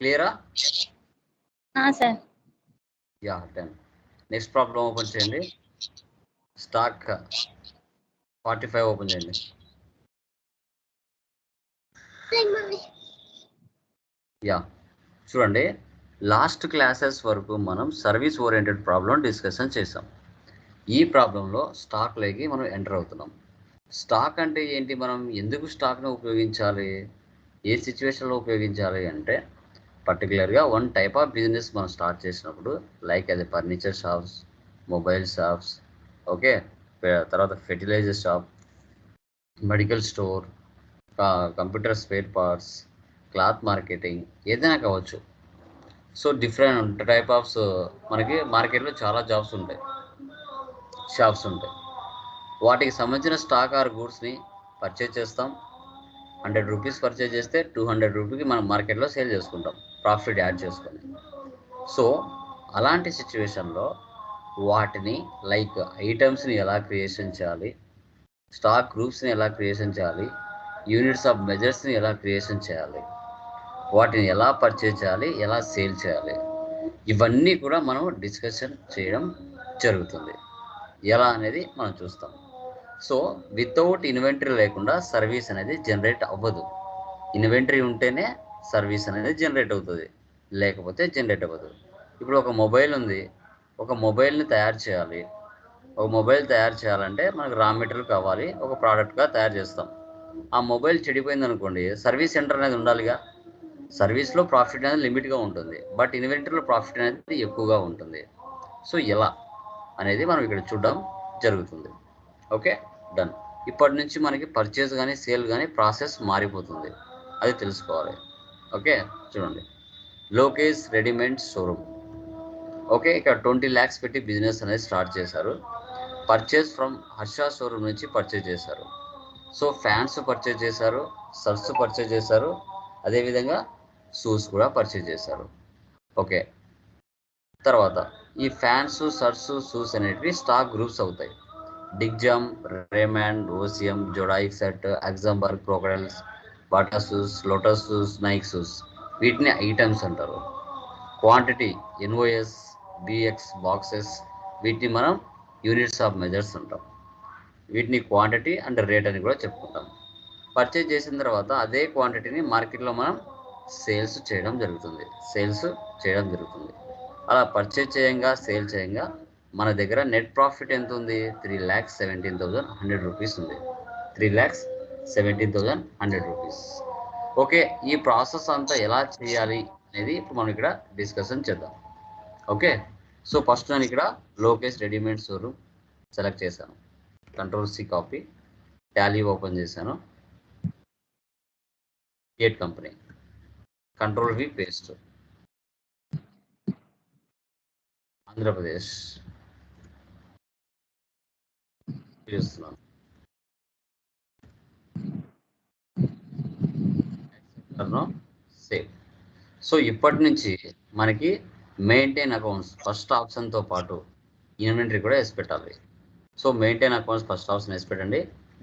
క్లియరా? Sir. Yeah, done. Next problem open చేయండి. Stack 45 open చేయండి. యా, చూడండి, లాస్ట్ క్లాసెస్ వరకు మనం సర్వీస్ ఓరియంటెడ్ ప్రాబ్లం డిస్కషన్ చేసాం. ఈ ప్రాబ్లంలో స్టాక్లోకి మనం ఎంటర్ అవుతున్నాం. స్టాక్ అంటే ఏంటి, మనం ఎందుకు స్టాక్ను ఉపయోగించాలి, ఏ సిచ్యువేషన్లో ఉపయోగించాలి అంటే, పర్టికులర్గా వన్ టైప్ ఆఫ్ బిజినెస్ మనం స్టార్ట్ చేసినప్పుడు, లైక్ అది furniture shops, mobile shops, okay, తర్వాత fertiliser shop, medical store, computer spare parts, cloth marketing, ఏదైనా కావచ్చు. సో డిఫరెంట్ టైప్ ఆఫ్స్ మనకి మార్కెట్లో చాలా జాబ్స్ ఉంటాయి, షాప్స్ ఉంటాయి. వాటికి సంబంధించిన స్టాక్ ఆర్ గూడ్స్ని పర్చేజ్ చేస్తాం. 100 రూపీస్ పర్చేజ్ చేస్తే 200 రూపీకి మనం మార్కెట్లో సేల్ చేసుకుంటాం, ప్రాఫిట్ యాడ్ చేసుకొని. సో అలాంటి సిచ్యువేషన్లో వాటిని లైక్ ఐటమ్స్ని ఎలా క్రియేషన్ చేయాలి, స్టాక్ గ్రూప్స్ని ఎలా క్రియేషన్ చేయాలి, యూనిట్స్ ఆఫ్ మెజర్స్ని ఎలా క్రియేషన్ చేయాలి, వాటిని ఎలా పర్చేజ్ చేయాలి, ఎలా సేల్ చేయాలి, ఇవన్నీ కూడా మనం డిస్కషన్ చేయడం జరుగుతుంది. ఎలా అనేది మనం చూస్తాం. సో వితౌట్ ఇన్వెంటరీ లేకుండా సర్వీస్ అనేది జనరేట్ అవ్వదు. ఇన్వెంటరీ ఉంటేనే సర్వీస్ అనేది జనరేట్ అవుతుంది, లేకపోతే జనరేట్ అవ్వదు. ఇప్పుడు ఒక మొబైల్ ఉంది, ఒక మొబైల్ని తయారు చేయాలి. ఒక మొబైల్ తయారు చేయాలంటే మనకు రా మెటీరియల్ కావాలి, ఒక ప్రోడక్ట్గా తయారు చేస్తాం. ఆ మొబైల్ చెడిపోయింది అనుకోండి, సర్వీస్ సెంటర్ అనేది ఉండాలిగా. సర్వీస్లో ప్రాఫిట్ అనేది లిమిట్గా ఉంటుంది, బట్ ఇన్వెంటరీలో ప్రాఫిట్ అనేది ఎక్కువగా ఉంటుంది. సో ఎలా అనేది మనం ఇక్కడ చూడడం జరుగుతుంది. Okay, done. ఇప్పటి నుంచి మనకి పర్చేజ్ కానీ సేల్ కానీ ప్రాసెస్ మారిపోతుంది, అది తెలుసుకోవాలి. ఓకే, చూడండి, లోకేష్ రెడీమేడ్ షోరూమ్. ఓకే, ఇక్కడ 20 lakhs పెట్టి బిజినెస్ అనేది స్టార్ట్ చేశారు. పర్చేజ్ ఫ్రమ్ హర్ష షోరూమ్ నుంచి పర్చేజ్ చేశారు. సో ఫ్యాన్స్ పర్చేజ్ చేశారు, షర్ట్స్ పర్చేజ్ చేశారు, అదేవిధంగా షూస్ కూడా పర్చేజ్ చేశారు. ఓకే, తర్వాత ఈ ఫ్యాన్స్, షర్ట్స్, షూస్ అనేటివి స్టాక్ గ్రూప్స్ అవుతాయి. Digjam, Raymond, OCM, Zodiac set, Oxemberg, Crocodiles, Bata shoes, Lotus shoes, Nike shoes, వీటిని ఐటమ్స్ అంటారు. క్వాంటిటీ ఎన్ఓఎస్, బిఎక్స్, బాక్సెస్, వీటిని మనం యూనిట్స్ ఆఫ్ మెజర్స్ అంటాం. వీటిని క్వాంటిటీ అండ్ రేట్ అని కూడా చెప్పుకుంటాం. పర్చేజ్ చేసిన తర్వాత అదే క్వాంటిటీని మార్కెట్లో మనం సేల్స్ చేయడం జరుగుతుంది. అలా పర్చేజ్ చేయంగా, సేల్ చేయంగా మన దగ్గర నెట్ ప్రాఫిట్ ఎంత ఉంది, 3,17,100 రూపీస్ ఉంది. 3,17,100 రూపీస్. ఓకే, ఈ ప్రాసెస్ అంతా ఎలా చేయాలి అనేది ఇప్పుడు మనం ఇక్కడ డిస్కషన్ చేద్దాం. ఓకే, సో ఫస్ట్ నేను ఇక్కడ లోకేష్ రెడీమేడ్ షోరూమ్ సెలెక్ట్ చేశాను. Ctrl+C కాపీ, టాలీ ఓపెన్ చేశాను, gate company, Ctrl+V paste, Andhra Pradesh చేస్తున్నాను. సేవ్. సో ఇప్పటి నుంచి మనకి మెయింటైన్ అకౌంట్స్ ఫస్ట్ ఆప్షన్తో పాటు ఇన్వెంటరీ కూడా వేసి పెట్టాలి. So maintain accounts first option వేసి పెట్టండి,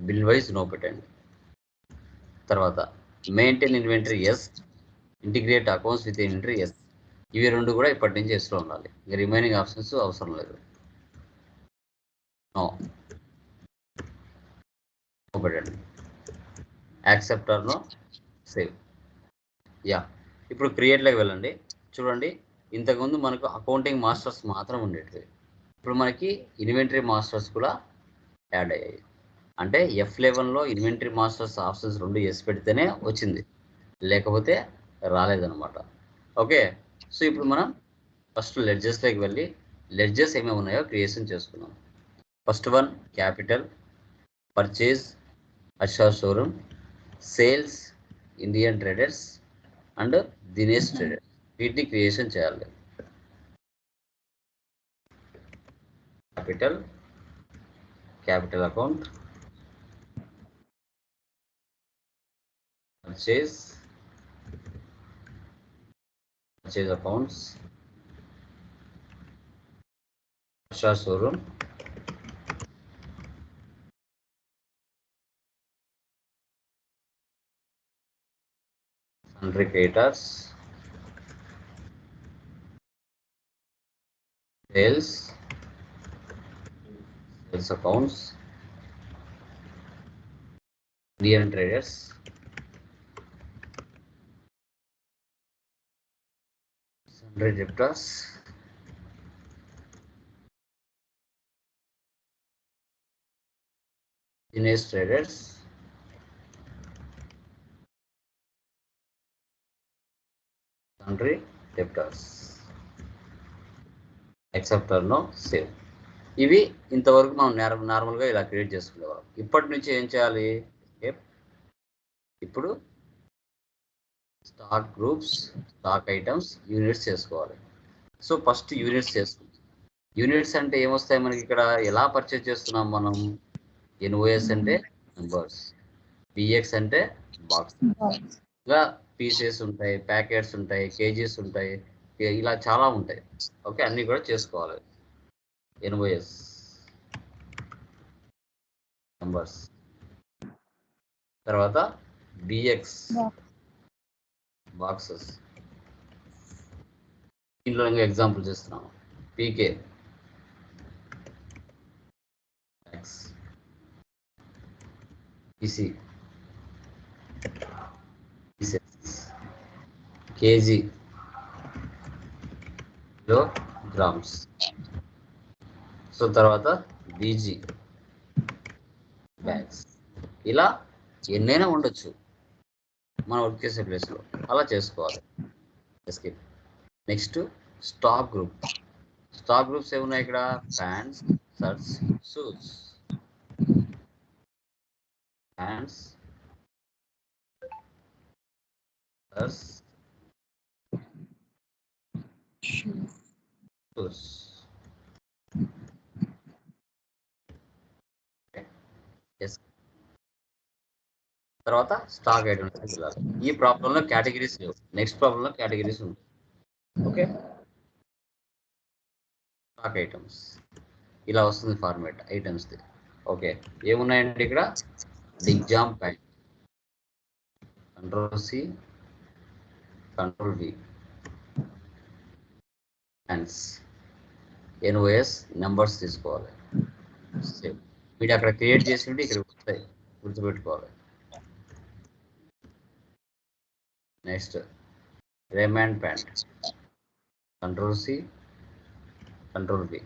బిల్ వైజ్ నో పెట్టండి. తర్వాత maintain inventory yes, integrate accounts with inventory yes, ఇవి రెండు కూడా ఇప్పటి నుంచి ఎస్లో ఉండాలి. ఇక రిమైనింగ్ ఆప్షన్స్ అవసరం లేదు. నో పెట్టండి, యాక్సెప్టర్లో సేవ్. యా, ఇప్పుడు క్రియేట్లోకి వెళ్ళండి. చూడండి, ఇంతకుముందు మనకు అకౌంటింగ్ మాస్టర్స్ మాత్రం ఉండేటివి, ఇప్పుడు మనకి ఇన్వెంటరీ మాస్టర్స్ కూడా యాడ్ అయ్యాయి. అంటే F11లో ఇన్వెంటరీ మాస్టర్స్ ఆప్షన్స్ 2 ఎస్ పెడితేనే వచ్చింది, లేకపోతే రాలేదన్నమాట. ఓకే, సో ఇప్పుడు మనం ఫస్ట్ లెడ్జెస్లోకి వెళ్ళి లెడ్జెస్ ఏమేమి ఉన్నాయో క్రియేషన్ చేసుకున్నాం. First one capital, purchase Harsha showroom, sales Indian traders and Dinesh traders, వీటిని క్రియేషన్ చేయాలి. Capital account, purchase accounts, Harsha showroom, sundry creditors, sales accounts, Indian traders, sundry debtors, Chinese traders, sundry debtors, except or no save. ఇవి ఇంతవరకు మనం నార్మల్గా ఇలా create చేసుకునేవాళ్ళం. ఇప్పటి నుంచి ఏం చేయాలి? ఇప్పుడు stock groups, stock items, units చేసుకోవాలి. సో ఫస్ట్ యూనిట్స్ చేసుకుంటాం. యూనిట్స్ అంటే ఏమొస్తాయి మనకి? ఇక్కడ ఎలా పర్చేజ్ చేస్తున్నాం మనం? ఎన్ఓఎస్ అంటే నెంబర్స్, బిఎక్స్ అంటే బాక్స్, ఇలా పీసెస్ ఉంటాయి, ప్యాకెట్స్ ఉంటాయి, కేజీస్ ఉంటాయి, ఇలా చాలా ఉంటాయి. ఓకే, అన్నీ కూడా చేసుకోవాలి. ఎన్ఓఎస్ నెంబర్స్, తర్వాత బిఎక్స్ బాక్సెస్. దీంట్లో ఇంకా ఎగ్జాంపుల్ చేస్తున్నాము. పీకే పీసీ, కేజీ, కిలోగ్రామ్స్. సో తర్వాత బీజీ బ్యాగ్స్. ఇలా ఎన్నైనా ఉండొచ్చు మనం వర్క్ చేసే ప్లేస్లో, అలా చేసుకోవాలి. Escape. Next stock group. Stock groups ఏమున్నాయి ఇక్కడ? Pants, shirts, shoes. Pants, shirts, shoes. తర్వాత స్టాక్ ఐటమ్స్. ఈ ప్రాబ్లంలో కేటగిరీస్ లేవు, నెక్స్ట్ ప్రాబ్లంలో కేటగిరీస్ ఉంటాయి. ఓకే, స్టాక్ ఐటమ్స్ ఇలా వస్తుంది ఫార్మేట్ ఐటమ్స్ది. ఓకే, ఏమున్నాయంటే ఇక్కడ exam pant, control C, control V, pants, NOS numbers తీసుకోవాలి. మీరు అక్కడ క్రియేట్ చేసి ఉంటే ఇక్కడ వస్తాయి, గుర్తుపెట్టుకోవాలి. Next Raymond pant, control C, control V,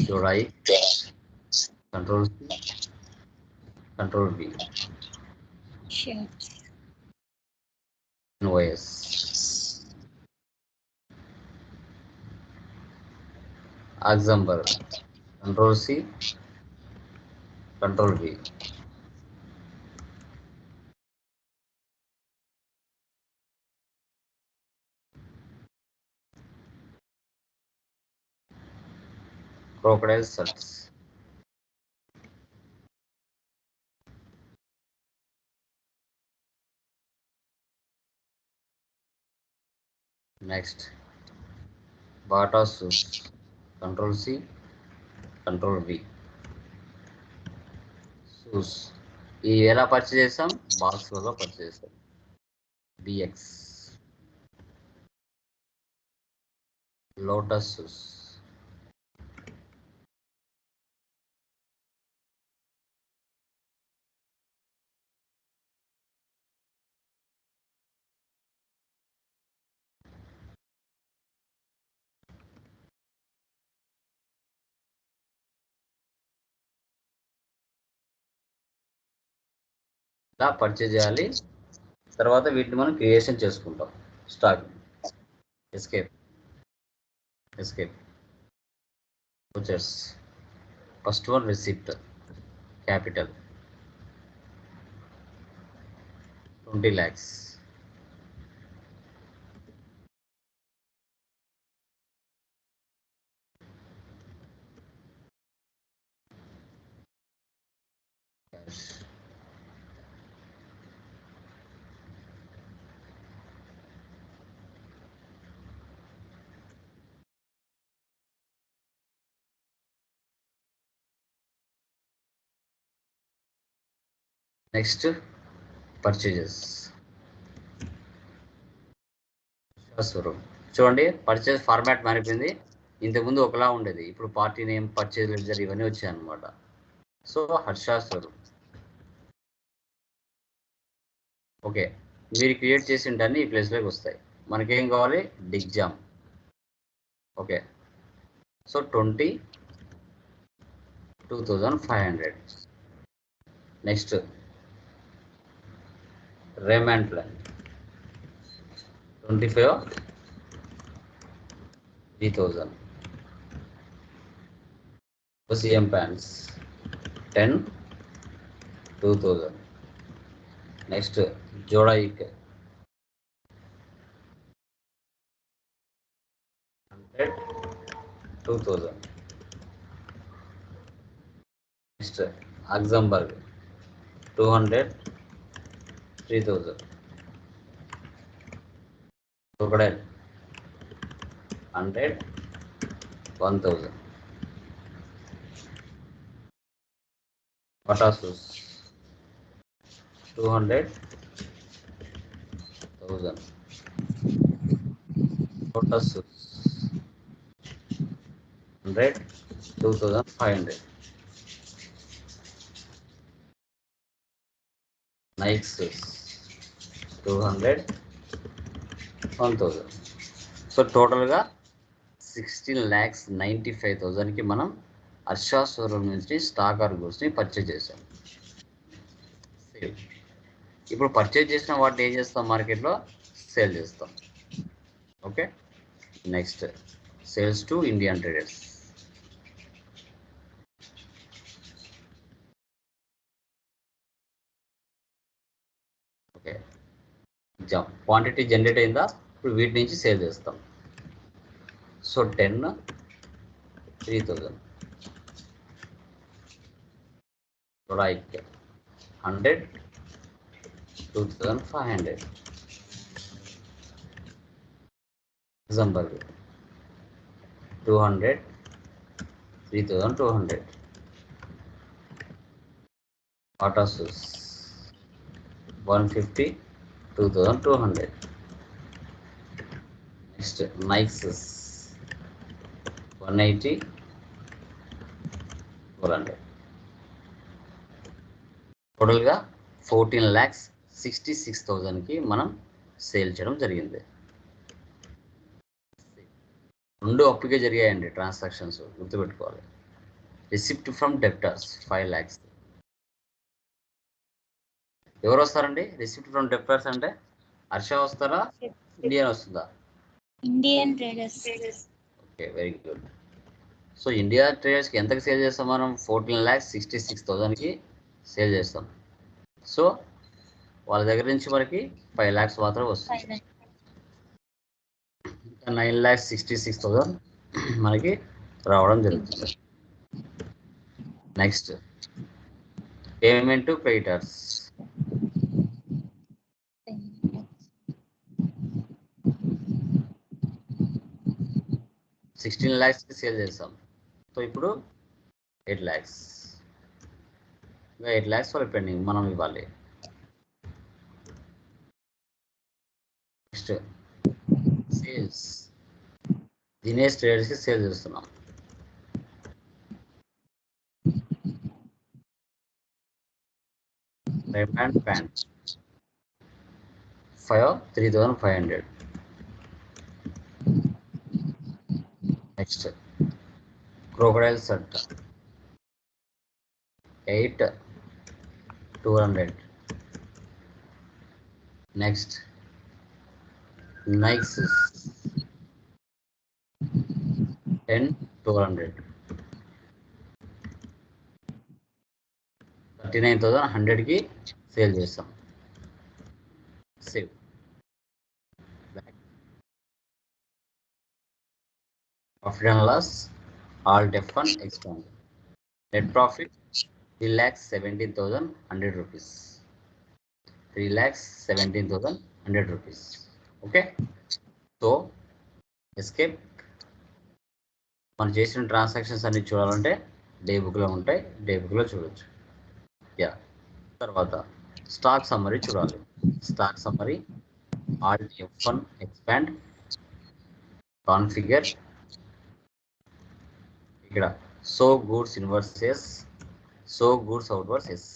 Jorai, control C, control V, OS, Axamber, control C, control V, crocodile shirts, next Bata suits, control C, control V, shoes. ఈ ఎలా పర్చేజ్ చేస్తాం? బాక్స్లలో పర్చేజ్ చేస్తాం. Bx lotus shoes, ఇలా purchase చేయాలి. తర్వాత వీటిని మనం creation చేసుకుంటాం. Stock escape, escape, vouchers. First one receipt, capital 20 lakhs. Cash. Next purchases. చూడండి, పర్చేజ్ ఫార్మాట్ మారిపోయింది. ఇంతకుముందు ఒకలా ఉండేది, ఇప్పుడు పార్టీ నేమ్, పర్చేజ్ లెడ్జర్ ఇవన్నీ వచ్చాయి అన్నమాట. సో హర్ష స్వరూప్. ఓకే, మీరు క్రియేట్ చేసి ఉంటాన్ని ఈ ప్లేస్లోకి వస్తాయి. మనకేం కావాలి? Digjam. Okay, so 22,500. Next Raymond plan 25,000. OCM pants 10,2,000. Next Zodiac 100,2,000. Next Oxemberg 200,3,000. Crocodile 100,1,000. Bata shoes 200,000. Lotus 2,500. Nikes 200, 1,000. So టోటల్గా 16,95,000కి మనం హర్ష షోరూమ్ నుంచి స్టాక్ ఆర్ గూడ్స్ని పర్చేజ్ చేసాం. సేల్. ఇప్పుడు పర్చేజ్ చేసిన వాటిని ఏం చేస్తాం? మార్కెట్లో సేల్ చేస్తాం. Okay, next sales to Indian traders. Okay, quantity generate అయిందా? ఇప్పుడు వీటి నుంచి సేల్ చేస్తాం. So 10, 3,000. Right, 100, 2,500. Example 200, 3,200. Autosus 150, 2,200. Next Nikes 180, 400. టోటల్గా 14,66,000కి మనం సేల్ చేయడం జరిగింది. రెండు అప్పుకే జరిగాయండి ట్రాన్సాక్షన్స్, గుర్తుపెట్టుకోవాలి. Receipt from డెప్టర్స్ 5 lakhs. ఎవరు వస్తారండి రిసిప్ట్ ఫ్రమ్ డెప్టర్స్ అంటే? హర్ష వస్తారా, ఇండియన్ వస్తుందా? Indian traders. Okay, very good. So India ట్రేడర్స్కి ఎంతకి సేల్ చేస్తాం మనం? 14,66,000కి సేల్ చేస్తాం. సో వాళ్ళ దగ్గర నుంచి మనకి 5 lakhs మాత్రం వస్తుంది. 9,66,000 మనకి రావడం జరుగుతుంది. నెక్స్ట్ పేమెంట్ టు క్రెడిటర్స్ 16 lakhsకి సేల్ చేస్తాం. సో ఇప్పుడు 8 lakhs, ఇంకా 8 lakhs వాళ్ళు పెండింగ్, మనం ఇవ్వాలి. నెక్స్ట్ సేల్స్ దినేష్ ట్రేడర్స్కి సేల్ చేస్తున్నాం. Raymond pant 3,500. Next crocodile shirt 8,200. Next Nikes 10,200. 39,100కి సేల్ చేస్తాం. Save. Profit and loss, alt F1 expand. Net profit 3,17,100 rupees. 3,17,100 rupees. Okay. So escape. మనం చేసిన ట్రాన్సాక్షన్స్ అన్ని చూడాలంటే డే బుక్లో ఉంటాయి, డే బుక్లో చూడొచ్చు. యా, తర్వాత స్టాక్ సమ్మరీ చూడాలి. Stock summary Alt F1 expand configure ఇక్కడ so goods inwards so goods outwards.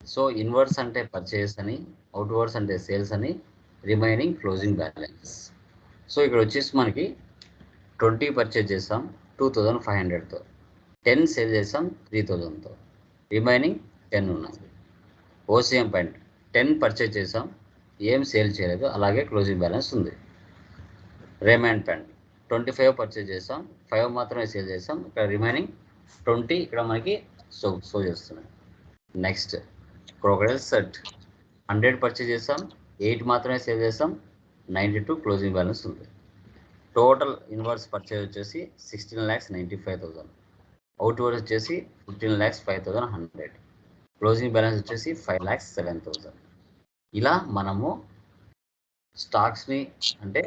So inwards అంటే పర్చేస్ అని, అవుట్వర్స్ అంటే సేల్స్ అని, రిమైనింగ్ క్లోజింగ్ బ్యాలెన్స్. సో ఇక్కడ వచ్చేసి మనకి 20 పర్చేజ్ చేస్తాం 2500తో, 10 సేల్ చేస్తాం 3000తో, రిమైనింగ్ 10 ఉన్నాయి. ఓసిఎం పాయింట్ 10 పర్చేజ్ చేసాం, ఏం సేల్ చేయలేదు, అలాగే క్లోజింగ్ బ్యాలెన్స్ ఉంది. రిమైన్ పాయింట్ 25 పర్చేజ్ చేసాం, 5 మాత్రమే సేల్ చేసాం, ఇక్కడ రిమైనింగ్ 20 ఇక్కడ మనకి సో చేస్తున్నాయి. నెక్స్ట్ క్రోకడైల్ సెట్ 100 పర్చేజ్ చేసాం, 8 మాత్రమే సేల్ చేసాం, 92 క్లోజింగ్ బ్యాలెన్స్ ఉంది. టోటల్ ఇన్వర్స్ పర్చేజ్ వచ్చేసి 16,95,000, అవుట్వర్స్ వచ్చేసి 15,05,100, క్లోజింగ్ బ్యాలెన్స్ వచ్చేసి 5,07,000. ఇలా మనము స్టాక్స్ని అంటే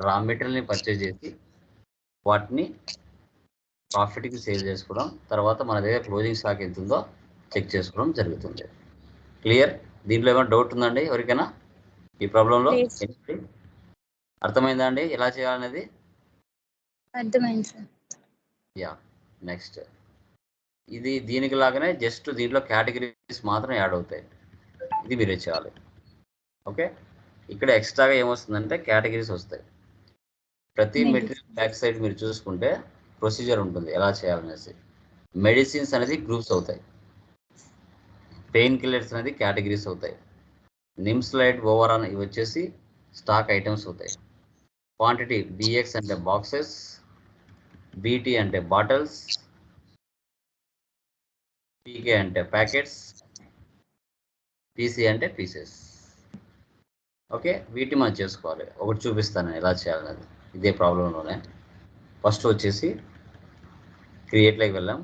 రా మెటీరియల్ని పర్చేజ్ చేసి వాటిని ప్రాఫిట్కి సేల్ చేసుకోవడం, తర్వాత మన దగ్గర క్లోజింగ్ స్టాక్ ఎంత ఉందో చెక్ చేసుకోవడం జరుగుతుంది. క్లియర్? దీంట్లో ఏమైనా డౌట్ ఉందండి ఎవరికైనా ఈ ప్రాబ్లంలో? అర్థమైందా అండి ఎలా చేయాలనేది? అర్థమైంది సార్. యా. నెక్స్ట్ ఇది దీనికి లాగానే జస్ట్ దీంట్లో కేటగిరీస్ మాత్రం యాడ్ అవుతాయి, ఇది మీరే చేయాలి. ఓకే, ఇక్కడ ఎక్స్ట్రాగా ఏమొస్తుందంటే కేటగిరీస్ వస్తాయి. ప్రతి మెటీరియల్ బ్యాక్ సైడ్ మీరు చూసుకుంటే ప్రొసీజర్ ఉంటుంది ఎలా చేయాలనేసి. మెడిసిన్స్ అనేది గ్రూప్స్ అవుతాయి, పెయిన్ కిల్లర్స్ అనేది కేటగిరీస్ అవుతాయి, నిమ్స్ లైట్ ఓవరాల్ ఇవి వచ్చేసి స్టాక్ ఐటమ్స్ అవుతాయి. క్వాంటిటీ బిఎక్స్ అంటే బాక్సెస్, బీటీ అంటే బాటిల్స్, పీకే అంటే ప్యాకెట్స్, పీసీ అంటే పీసెస్. ఓకే, వీటి మనం చేసుకోవాలి. ఒకటి చూపిస్తాను ఎలా చేయాలనేది ఇదే ప్రాబ్లంలోనే. ఫస్ట్ వచ్చేసి క్రియేట్లోకి వెళ్ళాం,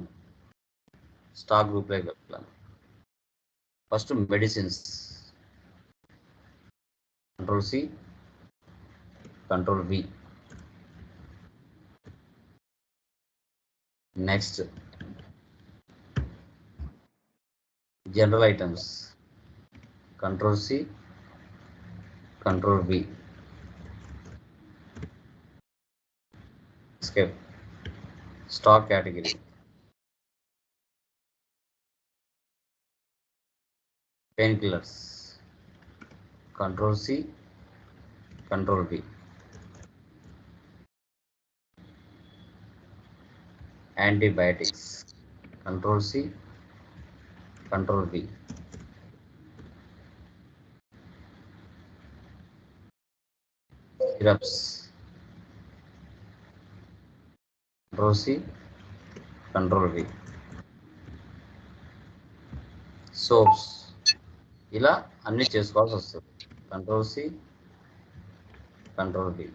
స్టాక్ గ్రూప్లోకి వెళ్ళాం. First medicines, control C, control V. Next general items, control C, control V. escape stock category, painkillers, control C, control V. Antibiotics, control C, control V. Syrups, control C, control V. Soaps, ఇలా అన్ని చేసుకోవాల్సి వస్తుంది. Control C, control V.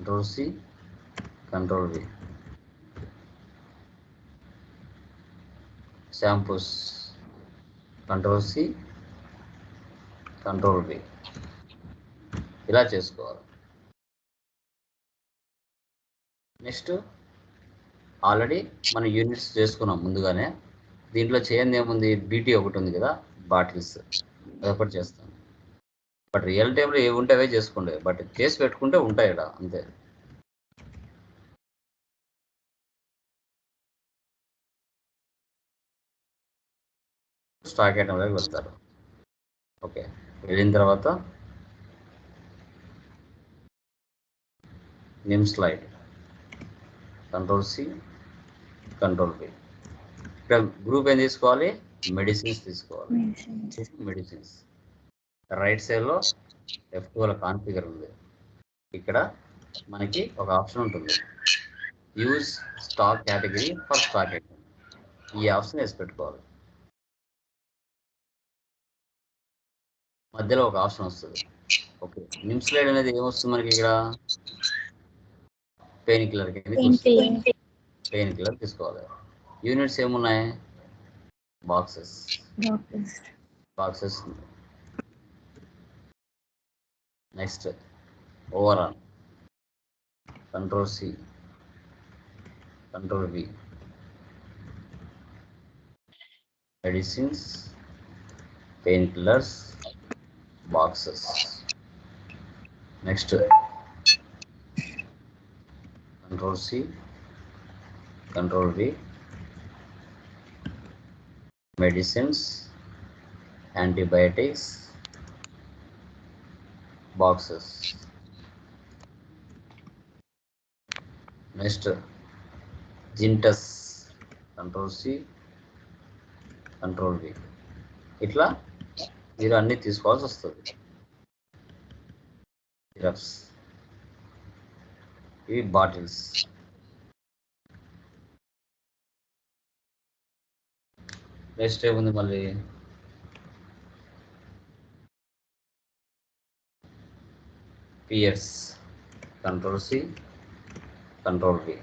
Control C, control V. Shampoos, control C, control V. ఇలా చేసుకోవాలి. Next already మనం units చేసుకున్నాం ముందుగానే. దీంట్లో చేయండి ఏముంది, బీటీ ఒకటి ఉంది కదా, బాటిల్స్, అదొకటి చేస్తాం. బట్ రియల్ టైంలో ఏవి ఉంటే అవే చేసుకోండి, బట్ చేసి పెట్టుకుంటే ఉంటాయి ఇక్కడ అంతే. స్టాక్ ఐటమ్లోకి వెళ్తారు. ఓకే, వెళ్ళిన తర్వాత నిమ్ slide, control C, control V. ఇక్కడ గ్రూప్ ఏం తీసుకోవాలి, మెడిసిన్స్ తీసుకోవాలి. మెడిసిన్స్ రైట్ సైడ్లో F2 కాన్ఫిగర్ ఉంది. ఇక్కడ మనకి ఒక ఆప్షన్ ఉంటుంది, use stock category for stock item. ఈ ఆప్షన్ వేసి పెట్టుకోవాలి. మధ్యలో ఒక ఆప్షన్ వస్తుంది. ఓకే, నిమ్ స్లైడ్ అనేది ఏమొస్తుంది మనకి ఇక్కడ, పెయిన్ కిల్లర్ కింద పెయిన్ కిల్లర్ తీసుకోవాలి. యూనిట్స్ ఏమున్నాయి, boxes, boxes next overall, control C, control V, medicines, pain killers, boxes. Next control C, control V, medicines, antibiotics, boxes. Next జింటస్, కంట్రోల్ సి, కంట్రోల్ వి. ఇట్లా మీరు అన్నీ తీసుకోవాల్సి వస్తుంది. సిరప్స్, ఇవి బాటిల్స్. నెక్స్ట్ ఏముంది మళ్ళీ, Pears, control C, control V,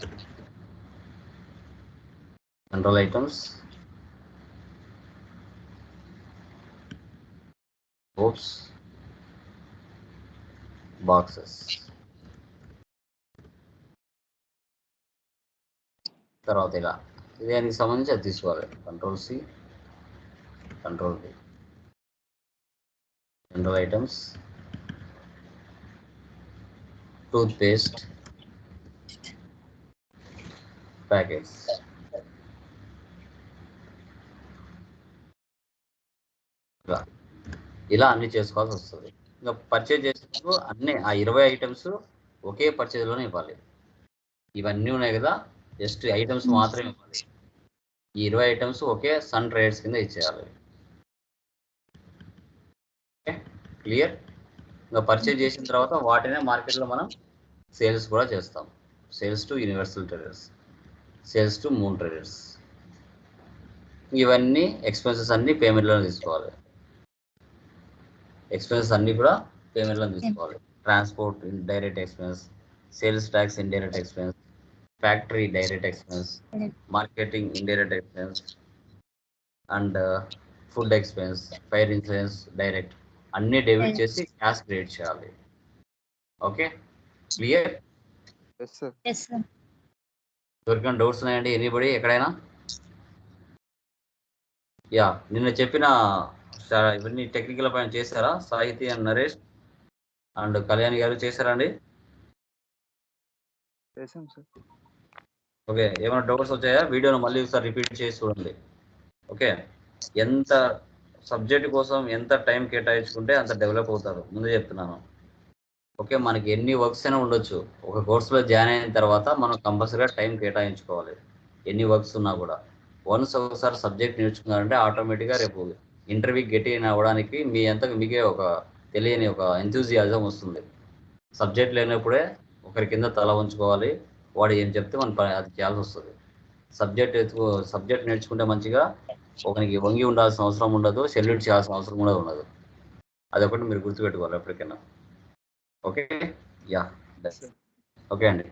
control items, soaps, boxes. తర్వాత ఇలా దానికి సంబంధించి అది తీసుకోవాలి. Control C, control V, control items, toothpaste packets. ఇలా అన్ని చేసుకోవాల్సి వస్తుంది. ఇంకా పర్చేజ్ చేసినప్పుడు అన్ని ఆ 20 ఐటమ్స్ ఒకే పర్చేజ్లోనే ఇవ్వాలి. ఇవన్నీ ఉన్నాయి కదా, జస్ట్ ఐటమ్స్ మాత్రమే ఇవ్వాలి. ఈ 20 ఐటమ్స్ ఒకే సన్ ట్రేడ్స్ కింద ఇచ్చేయాలి. క్లియర్? ఇంకా పర్చేజ్ చేసిన తర్వాత వాటినే మార్కెట్లో మనం సేల్స్ కూడా చేస్తాం. Sales to universal traders, sales to moon traders. ఇవన్నీ ఎక్స్పెన్సెస్ అన్ని పేమెంట్లో తీసుకోవాలి. ఎక్స్పెన్సెస్ అన్ని కూడా పేమెంట్లో తీసుకోవాలి. Transport direct expense, sales tax indirect expense, factory direct expense, marketing indirect expense, and food expense, fire insurance direct, అన్ని డెబిట్ చేసి క్యాష్ క్రియేట్ చేయాలి. Okay, clear? ఎవరికైనా డౌట్స్ ఉన్నాయండి? ఎనీబడి ఎక్కడైనా? యా, నిన్న చెప్పిన ఇవన్నీ టెక్నికల్ పైన చేశారా? సాహితీ అండ్ నరేష్ అండ్ కళ్యాణ్ గారు చేశారా అండి? ఓకే, ఏమైనా డౌట్స్ వచ్చాయా? వీడియోను మళ్ళీ ఒకసారి రిపీట్ చేసి చూడండి. ఓకే, ఎంత సబ్జెక్ట్ కోసం ఎంత టైం కేటాయించుకుంటే అంత డెవలప్ అవుతారు, ముందే చెప్తున్నాను. ఓకే, మనకి ఎన్ని వర్క్స్ అయినా ఉండొచ్చు, ఒక కోర్సులో జాయిన్ అయిన తర్వాత మనం కంపల్సరీగా టైం కేటాయించుకోవాలి. ఎన్ని వర్క్స్ ఉన్నా కూడా వన్స్ ఒకసారి సబ్జెక్ట్ నేర్చుకున్నారంటే ఆటోమేటిక్గా రేపు ఇంటర్వ్యూకి గెట్ ఇన్ అవ్వడానికి మీ అంతకు మీకే ఒక తెలియని ఒక ఎంతూజియాజం వస్తుంది. సబ్జెక్ట్ లేనప్పుడే ఒకరి కింద తల ఉంచుకోవాలి, వాడు ఏం చెప్తే మనం అది చేయాల్సి వస్తుంది. సబ్జెక్ట్ నేర్చుకుంటే మంచిగా ఒకరికి వంగి ఉండాల్సిన అవసరం ఉండదు, సెల్యూట్ చేయాల్సిన అవసరం కూడా ఉండదు. అదొకటి మీరు గుర్తుపెట్టుకోవాలి ఎప్పటికైనా. ఓకే, యా, ఓకే అండి.